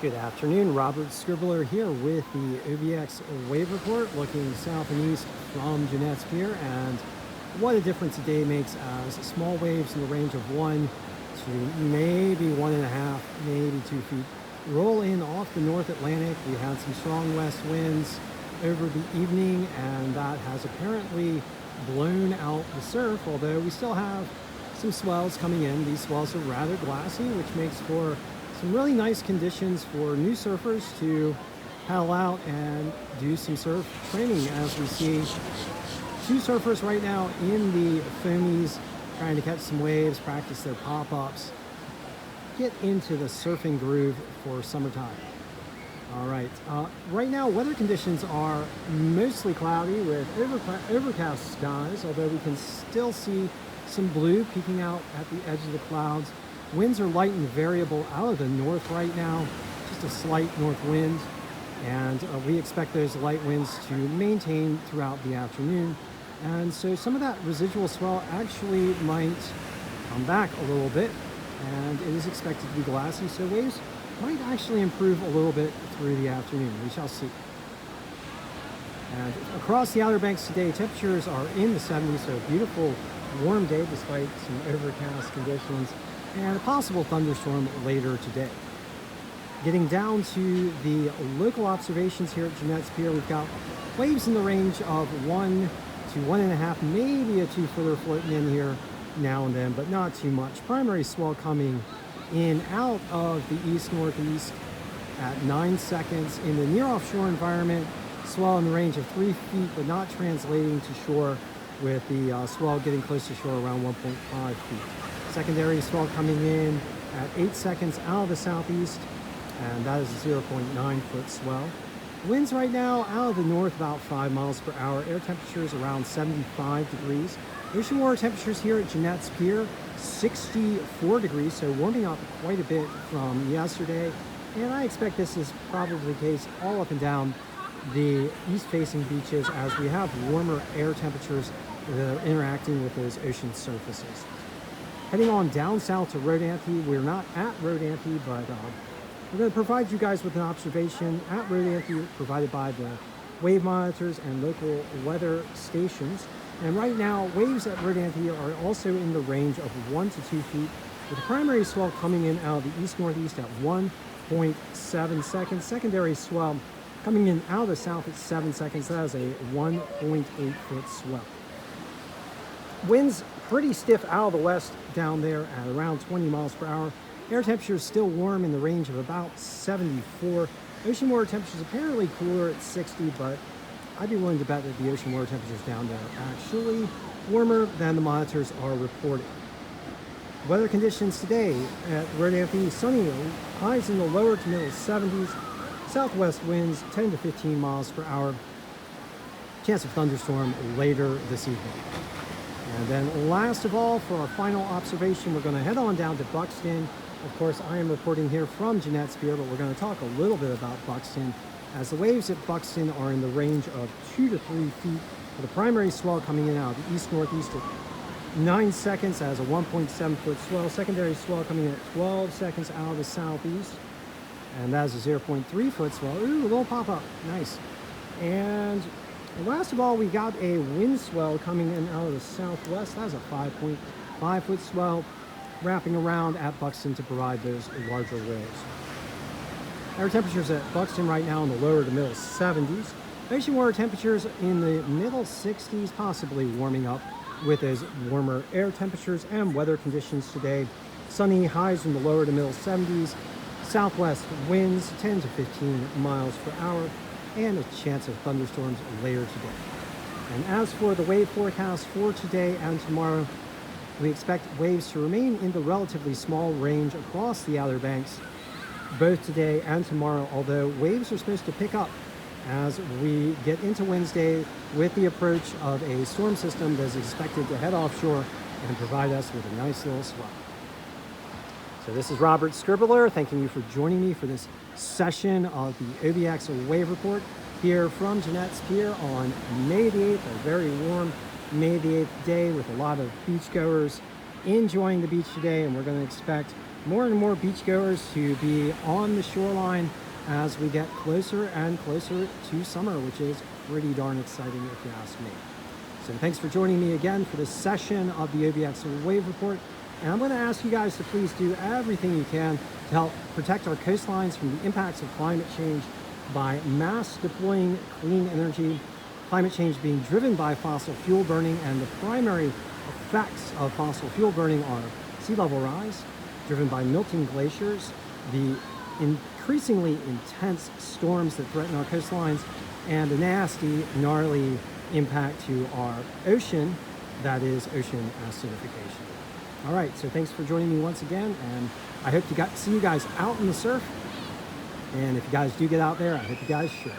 Good afternoon, Robert Scribbler here with the OBX wave report, looking south and east from Jeanette's Pier, and what a difference a day makes as small waves in the range of 1 to maybe 1.5, maybe 2 feet roll in off the North Atlantic. We had some strong west winds over the evening, and that has apparently blown out the surf, although we still have some swells coming in. These swells are rather glassy, which makes for some really nice conditions for new surfers to paddle out and do some surf training, as we see two surfers right now in the foamies trying to catch some waves, practice their pop-ups, get into the surfing groove for summertime. All right, right now weather conditions are mostly cloudy with overcast skies, although we can still see some blue peeking out at the edge of the clouds. Winds are light and variable out of the north right now, just a slight north wind, and we expect those light winds to maintain throughout the afternoon. And so some of that residual swell actually might come back a little bit, and it is expected to be glassy, so waves might actually improve a little bit through the afternoon. We shall see. And across the Outer Banks today, temperatures are in the 70s, so a beautiful warm day despite some overcast conditions, and a possible thunderstorm later today. Getting down to the local observations here at Jeanette's Pier, we've got waves in the range of 1 to 1.5, maybe a 2-footer floating in here now and then, but not too much. Primary swell coming in out of the east-northeast at 9 seconds. In the near offshore environment, swell in the range of 3 feet, but not translating to shore, with the swell getting close to shore around 1.5 feet. Secondary swell coming in at 8 seconds out of the southeast, and that is a 0.9 foot swell. Winds right now out of the north about 5 miles per hour. Air temperatures around 75 degrees. Ocean water temperatures here at Jeanette's Pier, 64 degrees, so warming up quite a bit from yesterday. And I expect this is probably the case all up and down the east-facing beaches as we have warmer air temperatures that are interacting with those ocean surfaces. Heading on down south to Rodanthe. We're not at Rodanthe, but we're going to provide you guys with an observation at Rodanthe provided by the wave monitors and local weather stations. And right now, waves at Rodanthe are also in the range of 1 to 2 feet, with the primary swell coming in out of the east-northeast at 1.7 seconds. Secondary swell coming in out of the south at 7 seconds. That is a 1.8 foot swell. Winds pretty stiff out of the west down there at around 20 miles per hour. Air temperatures still warm in the range of about 74. Ocean water temperatures apparently cooler at 60, but I'd be willing to bet that the ocean water temperatures down there are actually warmer than the monitors are reporting. Weather conditions today at Rodanthe: sunny, highs in the lower to middle 70s. Southwest winds 10 to 15 miles per hour. Chance of thunderstorm later this evening. And then last of all, for our final observation, we're going to head on down to Buxton. Of course, I am reporting here from Jeanette's Pier, but we're going to talk a little bit about Buxton, as the waves at Buxton are in the range of 2 to 3 feet, with the primary swell coming in out of the east-northeast at 9 seconds as a 1.7 foot swell. Secondary swell coming in at 12 seconds out of the southeast, and that is a 0.3 foot swell. Ooh, a little pop-up, nice. And last of all, we got a wind swell coming in out of the southwest. That's a 5.5 foot swell, wrapping around at Buxton to provide those larger waves. Air temperatures at Buxton right now in the lower to middle 70s. Ocean water temperatures in the middle 60s, possibly warming up with those warmer air temperatures. And weather conditions today: sunny, highs in the lower to middle 70s. Southwest winds 10 to 15 miles per hour, and a chance of thunderstorms later today. And as for the wave forecast for today and tomorrow, we expect waves to remain in the relatively small range across the Outer Banks both today and tomorrow, although waves are supposed to pick up as we get into Wednesday with the approach of a storm system that is expected to head offshore and provide us with a nice little swell. So this is Robert Scribbler, thanking you for joining me for this session of the OBX Wave Report here from Jeanette's Pier on May the 8th, a very warm May the 8th day with a lot of beachgoers enjoying the beach today, and we're going to expect more and more beachgoers to be on the shoreline as we get closer and closer to summer, which is pretty darn exciting if you ask me. So thanks for joining me again for this session of the OBX Wave Report. And I'm going to ask you guys to please do everything you can to help protect our coastlines from the impacts of climate change by mass deploying clean energy. Climate change being driven by fossil fuel burning, and the primary effects of fossil fuel burning are sea level rise, driven by melting glaciers, the increasingly intense storms that threaten our coastlines, and a nasty, gnarly impact to our ocean, that is ocean acidification. All right, so thanks for joining me once again, and I hope to see you guys out in the surf. And if you guys do get out there, I hope you guys should.